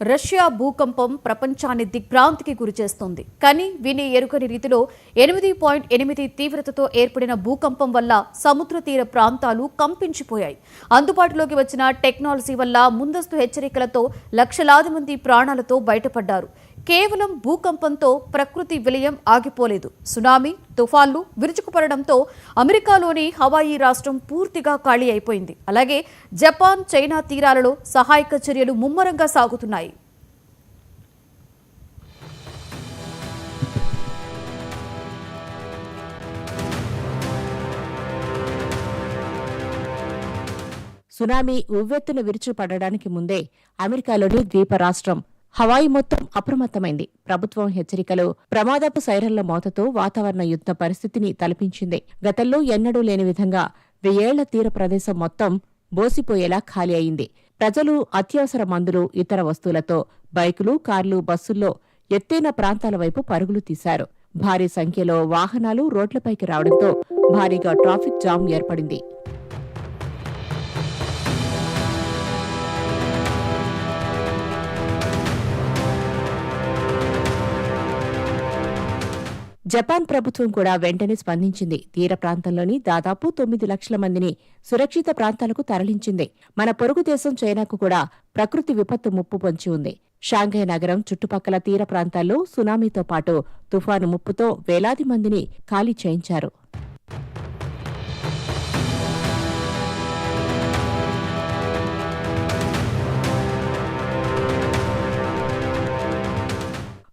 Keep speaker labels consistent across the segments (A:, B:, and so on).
A: Russia భూకంపం ప్రపంచాన్ని దిగ్భ్రాంతికి గురిచేస్తోంది. కానీ విని ఎరుకని రీతిలో 8.8 తీవ్రతతో ఏర్పడిన భూకంపం వల్ల సముద్ర తీర ప్రాంతాలు కంపించిపోయాయి. అందుబాటులోకి వచ్చిన టెక్నాలజీ వల్ల ముందస్తు హెచ్చరికలతో లక్షలాది మంది ప్రాణాలతో బయటపడ్డారు. కేవలం భూకంపంతో ప్రకృతి విలయం ఆగిపోలేదు. సునామీ, తుఫాన్లు విరుచుకుపడడంతో అమెరికాలోని హవాయి రాష్ట్రం పూర్తిగా ఖాళీ అయిపోయింది. అలాగే జపాన్, చైనా తీరాలలో సహాయక చర్యలు ముమ్మరంగా సాగుతున్నాయి.
B: సునామీ ఉవ్వెత్తున విరుచుపడడానికి ముందే అమెరికాలోని ద్వీప రాష్ట్రం హవాయి మొత్తం అప్రమత్తమైంది. ప్రభుత్వం హెచ్చరికలు, ప్రమాదపు సైరన్ల మోతతో వాతావరణ యుద్ధ పరిస్థితిని తలపించింది. గతంలో ఎన్నడూ లేని విధంగా 1000 ఏళ్ల తీర ప్రదేశం మొత్తం బోసిపోయేలా ఖాళీ అయింది. ప్రజలు అత్యవసర మందులు, ఇతర వస్తువులతో బైకులు, కార్లు, బస్సుల్లో ఎత్తైన ప్రాంతాల వైపు పరుగులు తీశారు. భారీ సంఖ్యలో వాహనాలు రోడ్లపైకి రావడంతో భారీగా ట్రాఫిక్ జామ్ ఏర్పడింది. జపాన్ ప్రభుత్వం కూడా వెంటనే స్పందించింది. తీర ప్రాంతంలోని దాదాపు 9 లక్షల మందిని సురక్షిత ప్రాంతాలకు తరలించింది. మన పొరుగు దేశం చైనాకు కూడా ప్రకృతి విపత్తు ముప్పు పొంచి ఉంది. షాంఘై నగరం చుట్టుపక్కల తీర ప్రాంతాల్లో సునామీతో పాటు తుఫాను ముప్పుతో వేలాది మందిని ఖాళీ చేయించారు.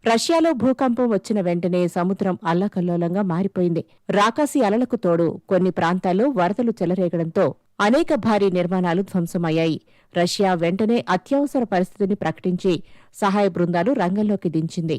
B: రష్యాలో భూకంపం వచ్చిన వెంటనే సముద్రం అల్లకల్లోలంగా మారిపోయింది. రాకాసి అలలకు తోడు కొన్ని ప్రాంతాల్లో వరదలు చెలరేగడంతో అనేక భారీ నిర్మాణాలు ధ్వంసమయ్యాయి. రష్యా వెంటనే అత్యవసర పరిస్థితిని ప్రకటించి సహాయ బృందాలు రంగంలోకి దించింది.